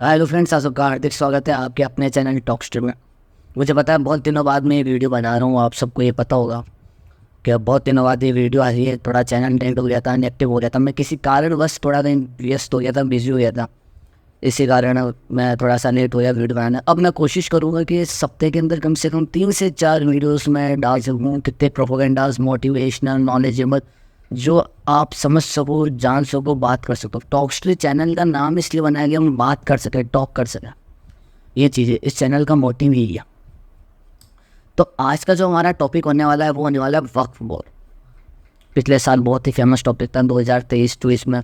Hello friends, आप सबका हार्दिक स्वागत है आपके अपने चैनल टॉकस्टर में। मुझे पता है बहुत दिनों बाद मैं ये वीडियो बना रहा हूँ, आप सबको ये पता होगा कि अब बहुत दिनों बाद ये वीडियो आ रही है। थोड़ा चैनल डेड हो गया था, इनएक्टिव हो गया था, मैं किसी कारणवश थोड़ा दिन व्यस्त हो गया था, बिजी हो गया था। इसी कारण मैं थोड़ा सा लेट हो गया वीडियो बनाना। अब मैं कोशिश करूँगा कि इस हफ्ते के अंदर कम से कम 3 से 4 वीडियोज़ मैं डाल सकूँ, कितने प्रोपोगेंडाज, मोटिवेशनल, नॉलेजेबल, जो आप समझ सको, जान सको, बात कर सको। टॉकस्ट्री चैनल का नाम इसलिए बनाया गया हम बात कर सकें, टॉक कर सकें। ये चीज़ें इस चैनल का मोटिव ही है। तो आज का जो हमारा टॉपिक होने वाला है वो होने वाला है वक्फ बोर्ड। पिछले साल बहुत ही फेमस टॉपिक था, 2023-24 में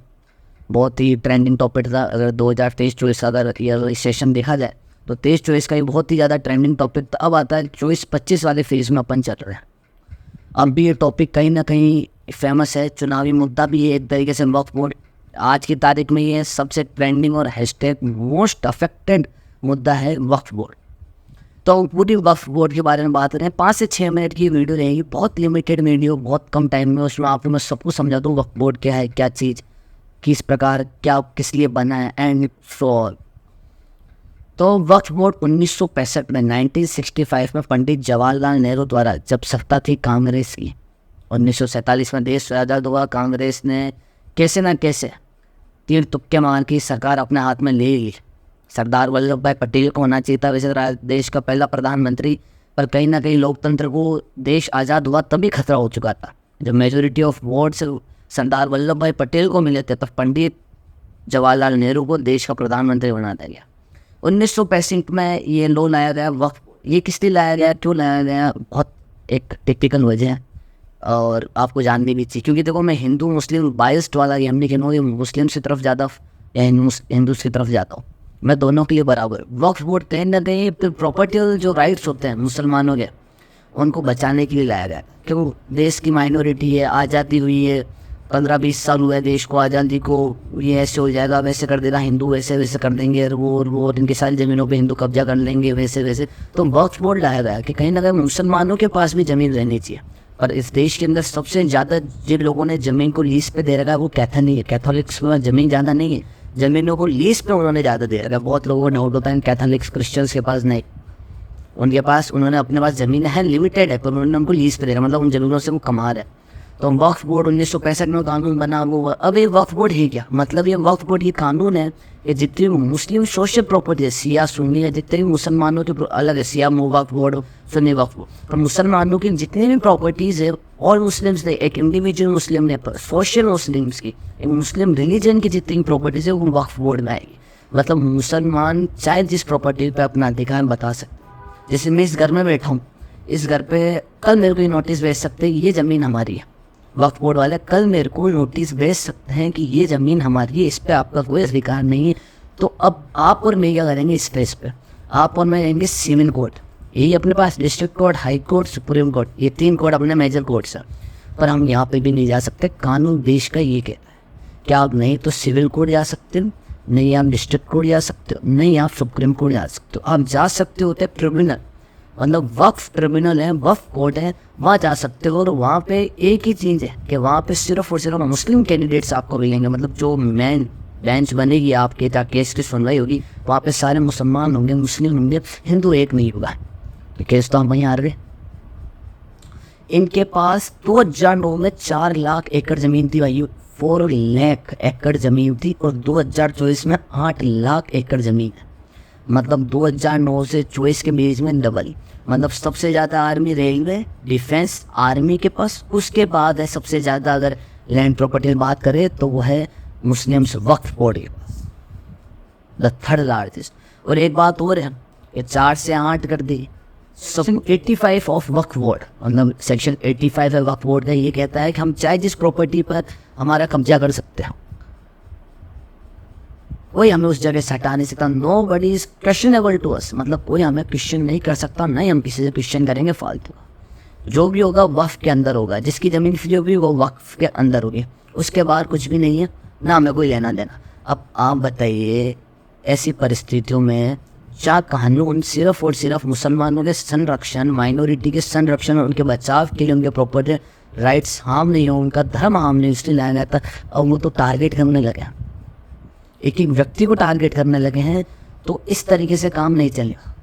बहुत ही ट्रेंडिंग टॉपिक था। अगर 2023-24 अगर ईयर सेशन देखा जाए तो 23-24 का ही बहुत ही ज़्यादा ट्रेंडिंग टॉपिक था। अब आता है 24-25 वाले फेज में अपन चल रहे हैं। अब भी ये टॉपिक कहीं ना कहीं फेमस है, चुनावी मुद्दा भी है एक तरीके से। वक्फ बोर्ड आज की तारीख में ये सबसे ट्रेंडिंग और हैशटैग मोस्ट अफेक्टेड मुद्दा है, वक्फ बोर्ड। तो पूरी वक्फ बोर्ड के बारे में बात करें, 5 से 6 मिनट की वीडियो रहेगी, बहुत लिमिटेड वीडियो, बहुत कम टाइम में। उसमें आपको मैं सब कुछ समझा दूँ, वक्फ बोर्ड क्या है, क्या चीज़, किस प्रकार, क्या, किस लिए बना है, एंड सो ऑल। तो वक्फ बोर्ड 1965 में 1965 में पंडित जवाहरलाल नेहरू द्वारा जब सत्ता थी कांग्रेस की, 1947 में देश आज़ाद हुआ, कांग्रेस ने कैसे ना कैसे तीर तुक्के मार की सरकार अपने हाथ में ले ली। सरदार वल्लभ भाई पटेल को होना चाहिए था वैसे देश का पहला प्रधानमंत्री, पर कहीं ना कहीं लोकतंत्र को देश आज़ाद हुआ तभी खतरा हो चुका था। जब majority of votes Sardar Vallabh भाई पटेल को मिले थे, तब पंडित जवाहरलाल नेहरू को देश का प्रधानमंत्री बना दिया गया। 1965 में ये लो लाया गया वक्फ। ये किस लिए लाया गया, क्यों लाया गया, बहुत एक टिपिकल वजह है और आपको जाननी भी चाहिए। क्योंकि देखो, मैं हिंदू मुस्लिम बाइस्ड वाला ये हम नहीं कहूँगा, मुस्लिम की तरफ ज़्यादा या हिंदू की तरफ जाता हूँ, मैं दोनों के लिए बराबर। वक्फ बोर्ड कहीं ना कहीं प्रॉपर्टी जो राइट्स होते हैं मुसलमानों के, उनको बचाने के लिए लाया गया। क्यों, देश की माइनॉरिटी है, आज़ादी हुई है, 15-20 साल हुए देश को आज़ादी को, ये ऐसे हो जाएगा, वैसे कर देगा, हिंदू वैसे वैसे कर देंगे, और वो इनकी सारी ज़मीनों पे हिंदू कब्जा कर लेंगे, वैसे वैसे। तो वक्फ बोर्ड लाया गया कि कहीं ना कहीं मुसलमानों के पास भी ज़मीन रहनी चाहिए। और इस देश के अंदर सबसे ज़्यादा जिन लोगों ने ज़मीन को लीज पे दे रखा है वो कैथोलिक्स में ज़मीन ज़्यादा नहीं है, ज़मीनों को लीज पे उन्होंने ज़्यादा दे रखा है। बहुत लोगों को डाउट होता है कैथोलिक्स क्रिश्चियंस के पास नहीं, उनके पास, उन्होंने अपने पास ज़मीन है, लिमिटेड है, पर उन्होंने उनको लीज पे दे रखा, मतलब उन ज़मीनों से वो कमा रहे हैं। तो वक्फ बोर्ड 1965 में कानून बना वो। अब ये वक्फ बोर्ड है क्या, मतलब ये वक्फ बोर्ड ये कानून है कि जितनी मुस्लिम सोशल प्रॉपर्टी है, शिया सुन्नी है, जितने भी मुसलमानों के अलग है, शिया वक्फ बोर्ड, सुन्नी वक्फ बोर्ड, पर मुसलमानों की जितनी भी प्रॉपर्टीज़ है, ऑल मुस्लिम्स ने, एक इंडिविजुअल मुस्लिम ने, सोशल मुस्लिम्स की, एक मुस्लिम रिलीजन की जितनी प्रॉपर्टीज़ है वो वक्फ बोर्ड में आएगी। मतलब मुसलमान चाहे जिस प्रॉपर्टी पर अपना अधिकार बता सकते। जैसे मैं इस घर में बैठा हूँ, इस घर पे कल मेरे को ये नोटिस भेज सकते हैं कि ये ज़मीन हमारी है। वक्फ बोर्ड वाले कल मेरे को नोटिस भेज सकते हैं कि ये ज़मीन हमारी है, इस पर आपका कोई अधिकार नहीं है। तो अब आप और मैं क्या करेंगे, इस पेज पे आप और मैं जाएंगे सिविल कोर्ट। यही अपने पास district court, high court, supreme court, ये 3 कोर्ट अपने मेजर कोर्ट्स हैं। पर हम यहाँ पे भी नहीं जा सकते, कानून देश का ये कहता है कि आप नहीं तो सिविल कोर्ट जा सकते हो, नहीं आप डिस्ट्रिक्ट कोर्ट जा सकते हो, नहीं आप सुप्रीम कोर्ट जा सकते हो। आप जा सकते होते ट्रिब्यूनल, मतलब वक्फ ट्रिब्यूनल है, वक्फ कोर्ट है, वहाँ जा सकते हो। और वहाँ पे एक ही चीज़ है कि वहाँ पे सिर्फ और सिर्फ मुस्लिम कैंडिडेट्स आपको मिलेंगे। मतलब जो मेन बेंच बनेगी आपके, जहाँ केस की सुनवाई होगी, वहाँ पे सारे मुसलमान होंगे, मुस्लिम होंगे, हिंदू एक नहीं होगा। तो केस तो हम वहीं आ रहे। इनके पास 2009 में 4 लाख एकड़ ज़मीन थी भाई, 4 लाख एकड़ ज़मीन थी, और 2024 में 8 लाख एकड़ ज़मीन है। मतलब 2009 से 24 के बीच में डबल। मतलब सबसे ज़्यादा आर्मी, रेलवे, डिफेंस, आर्मी के पास। उसके बाद है सबसे ज़्यादा, अगर लैंड प्रॉपर्टी की बात करें तो वो है मुस्लिम्स वक्फ बोर्ड के पास, द 3rd लार्जेस्ट। और एक बात और है, ये 4 से 8 कर दी। सेक्शन 85 ऑफ वक्फ बोर्ड, मतलब सेक्शन 85 है वक्फ बोर्ड का, ये कहता है कि हम चाहे जिस प्रॉपर्टी पर हमारा कब्जा कर सकते हैं, कोई हमें उस जगह से हटा नहीं सकता। Nobody is questionable to us, मतलब कोई हमें क्वेश्चन नहीं कर सकता, नहीं हम किसी से क्वेश्चन करेंगे फालतू। जो भी होगा वक्फ के अंदर होगा, जिसकी ज़मीन जो भी वो वक्फ के अंदर होगी, उसके बाहर कुछ भी नहीं है, ना हमें कोई लेना देना। अब आप बताइए, ऐसी परिस्थितियों में क्या कानून सिर्फ और सिर्फ मुसलमानों के संरक्षण, माइनॉरिटी के संरक्षण और उनके बचाव के लिए, उनके प्रॉपर्टी राइट्स हार्म नहीं हो, उनका धर्म हार्म नहीं, इसलिए लाया जाता। और वो तो टारगेट करने लगे, एक एक व्यक्ति को टारगेट करने लगे हैं तो इस तरीके से काम नहीं चलेगा।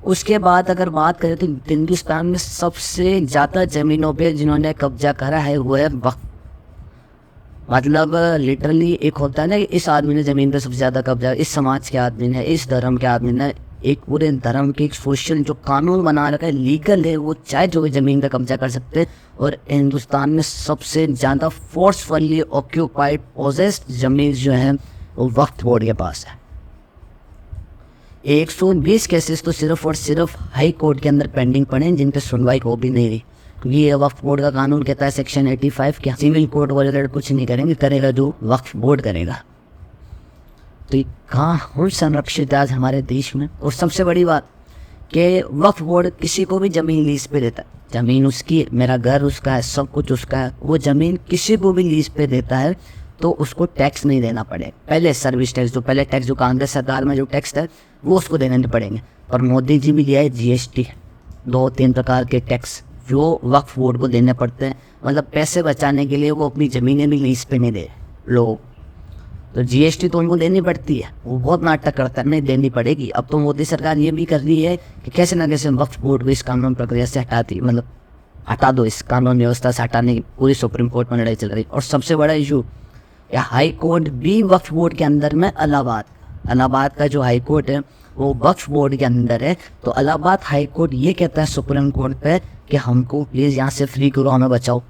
उसके बाद अगर बात करें तो हिंदुस्तान में सबसे ज़्यादा ज़मीनों पे जिन्होंने कब्जा करा है वो है वक्फ। मतलब लिटरली एक होता है ना कि इस आदमी ने ज़मीन पे सबसे ज़्यादा कब्जा, इस समाज के आदमी ने, इस धर्म के आदमी ने, एक पूरे धर्म के एक सोशल जो कानून बना रखा है, लीगल है, वो चाहे जो भी ज़मीन पे कब्जा कर सकते हैं। और हिंदुस्तान में सबसे ज़्यादा फोर्सफुली ऑक्यूपाइड पोजेस्ड ज़मीन जो है वो वक्फ बोर्ड के पास है। 120 केसेस तो सिर्फ और सिर्फ हाई कोर्ट के अंदर पेंडिंग पड़े हैं, जिन पे सुनवाई हो भी नहीं रही, क्योंकि ये वक्फ बोर्ड का कानून कहता है सेक्शन 85 के सिविल कोर्ट वगैरह कुछ नहीं करेंगे, करेगा जो वक्फ बोर्ड करेगा। तो कहाँ हो संरक्षित आज हमारे देश में। और सबसे बड़ी बात कि वक्फ बोर्ड किसी को भी ज़मीन लीज पे देता है, ज़मीन उसकी, मेरा घर उसका है, सब कुछ उसका है, वो ज़मीन किसी को भी लीज पे देता है तो उसको टैक्स नहीं देना पड़े। पहले सर्विस टैक्स, जो पहले टैक्स जो कांग्रेस सरकार में जो टैक्स है वो उसको देने नहीं पड़ेंगे, पर मोदी जी भी लिया है GST, 2-3 प्रकार के टैक्स जो वक्फ बोर्ड को देने पड़ते हैं। मतलब पैसे बचाने के लिए वो अपनी ज़मीनें भी लीज पे नहीं दे लोग, तो GST तो उनको देनी पड़ती है। वो बहुत नाटक करता है, नहीं देनी पड़ेगी। अब तो मोदी सरकार ये भी कर रही है कि कैसे ना कैसे वक्फ बोर्ड को इस कानून प्रक्रिया से हटाती, मतलब हटा दो, इस कानून व्यवस्था से हटाने की पूरी सुप्रीम कोर्ट में लड़ाई चल रही। और सबसे बड़ा इशू या हाई कोर्ट भी वक्फ बोर्ड के अंदर में इलाहाबाद का जो हाई कोर्ट है वो वक्फ बोर्ड के अंदर है। तो इलाहाबाद हाई कोर्ट ये कहता है सुप्रीम कोर्ट पे कि हमको प्लीज़ यहाँ से फ्री करो, हमें बचाओ।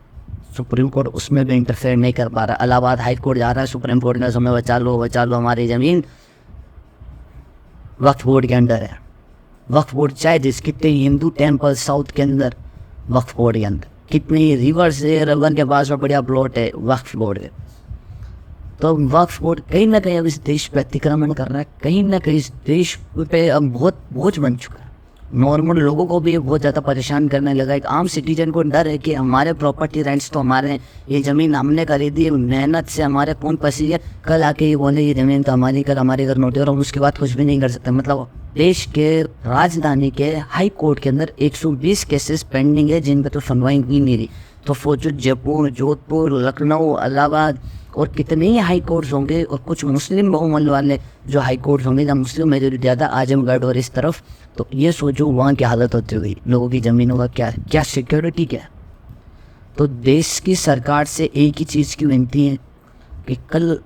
सुप्रीम कोर्ट उसमें भी इंटरफेयर नहीं कर पा रहा। इलाहाबाद हाई कोर्ट जा रहा है सुप्रीम कोर्ट में, हमें बचा लो हमारी ज़मीन वक्फ बोर्ड के अंदर है। वक्फ बोर्ड चाहे जिस कितने हिंदू टेम्पल साउथ के अंदर वक्फ बोर्ड के अंदर, कितने रिवर्स है, रिवर के पास में बढ़िया प्लॉट है वक्फ बोर्ड के। तो वक्फ बोर्ड कहीं ना कहीं अब इस देश पे अतिक्रमण कर रहा है, कहीं ना कहीं इस देश पे अब बहुत बोझ बन चुका है। नॉर्मल लोगों को भी बहुत ज़्यादा परेशान करने लगा। एक आम सिटीजन को डर है कि हमारे प्रॉपर्टी राइट्स तो हमारे हैं, ये ज़मीन हमने खरीदी, मेहनत से हमारे खून पसीने, कल आके ये बोले ये ज़मीन तो हमारी, कल हमारे घर नोटिस, और उसके बाद कुछ भी नहीं कर सकते। मतलब देश के राजधानी के हाई कोर्ट के अंदर 120 केसेस पेंडिंग है जिन पर तो सुनवाई ही नहीं रही। तो सोचो जयपुर, जोधपुर, लखनऊ, इलाहाबाद और कितने ही हाई कोर्ट्स होंगे, और कुछ मुस्लिम बहुमत वाले जो हाई कोर्ट्स होंगे जहाँ मुस्लिम मेजोरिटी ज़्यादा, आजमगढ़ और इस तरफ। तो ये सोचो वहाँ की हालत होती हुई, लोगों की ज़मीनों का क्या सिक्योरिटी क्या है। तो देश की सरकार से एक ही चीज़ की विनती है कि कल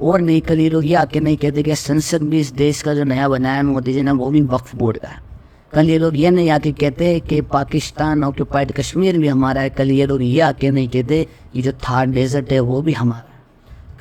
और नहीं, कल ये लोग ये आके नहीं कहते कि संसद भी इस देश का जो नया बनाया है मोदी जी ने वो भी वक्फ बोर्ड का है। कल ये लोग ये नहीं आके कहते कि पाकिस्तान ऑक्यूपाइड कश्मीर भी हमारा है। कल ये लोग ये आके नहीं कहते कि जो थार डेजर्ट है वो भी हमारा है।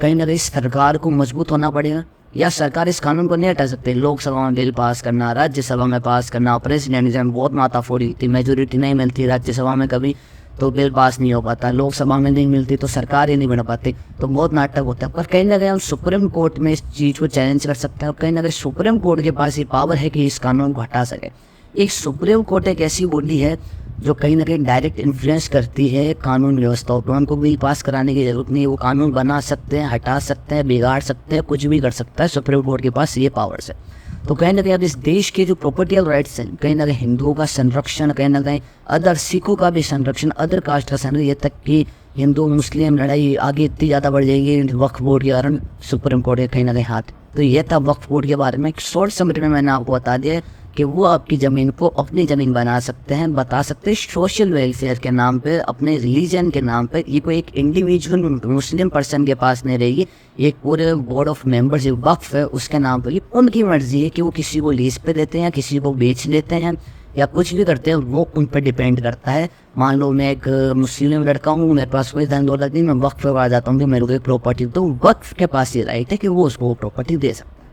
कहीं ना कहीं सरकार को मजबूत होना पड़ेगा, या सरकार इस कानून को नहीं हटा सकते। लोकसभा में बिल पास करना, राज्यसभा में पास करना, प्रेसिडेंट बहुत माताफोड़ी थी, मेजोरिटी नहीं मिलती राज्यसभा में कभी तो बिल पास नहीं हो पाता, लोकसभा में नहीं मिलती तो सरकार ही नहीं बना पाती, तो बहुत नाटक होता है। पर कहीं ना कहीं हम सुप्रीम कोर्ट में इस चीज़ को चैलेंज कर सकते हैं, और कहीं ना कहीं सुप्रीम कोर्ट के पास ये पावर है कि इस कानून को हटा सके। एक सुप्रीम कोर्ट एक ऐसी बॉडी है जो कहीं ना कहीं डायरेक्ट इन्फ्लुएंस करती है कानून व्यवस्था पर। उनको बिल पास कराने की जरूरत नहीं है, वो कानून बना सकते हैं, हटा सकते हैं, बिगाड़ सकते हैं, कुछ भी कर सकता है। सुप्रीम कोर्ट के पास ये पावर्स है। तो कहीं ना कहीं अब इस देश के जो प्रॉपर्टी राइट्स हैं, कहीं ना कहीं हिंदुओं का संरक्षण, कहीं ना कहीं अदर सिखों का भी संरक्षण, अदर कास्ट का संरक्षण, ये तक कि हिंदू मुस्लिम लड़ाई आगे इतनी ज़्यादा बढ़ जाएगी वक्फ बोर्ड के कारण सुप्रीम कोर्ट के कहीं ना कहीं हाथ। तो ये था वक्फ बोर्ड के बारे में एक शॉर्ट समरी में मैंने आपको बता दिया कि वो आपकी ज़मीन को अपनी ज़मीन बना सकते हैं, बता सकते हैं सोशल वेलफेयर के नाम पे, अपने रिलीजन के नाम पे। ये कोई एक इंडिविजुअल मुस्लिम पर्सन के पास नहीं रहेगी, एक पूरे बोर्ड ऑफ मेंबर्स जो वक्फ है उसके नाम पे। ये उनकी मर्जी है कि वो किसी को लीज पे देते हैं, किसी को बेच देते हैं या कुछ भी करते हैं, वो उन पर डिपेंड करता है। मान लो मैं एक मुस्लिम लड़का हूँ, मेरे पास कोई धन दौलत नहीं, मैं वक्फ पे आ जाता हूँ कि मेरे को एक प्रॉपर्टी, तो वक्फ के पास ये राइट है कि वो उसको प्रॉपर्टी दे सकता है।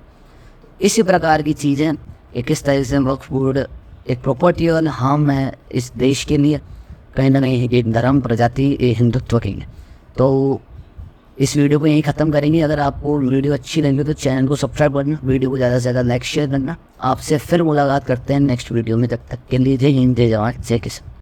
इसी प्रकार की चीज़ें किस तरह से वक्फ बोर्ड एक प्रॉपर्टी और हम है इस देश के लिए, कहीं ना कहीं एक धर्म प्रजाति हिंदुत्व के लिए। तो इस वीडियो को यहीं ख़त्म करेंगे। अगर आपको वीडियो अच्छी लगी तो चैनल को सब्सक्राइब करना, वीडियो को ज़्यादा से ज़्यादा लाइक शेयर करना। आपसे फिर मुलाकात करते हैं नेक्स्ट वीडियो में, तब तक के लिए जय हिंद, जय जवान, जय किसान।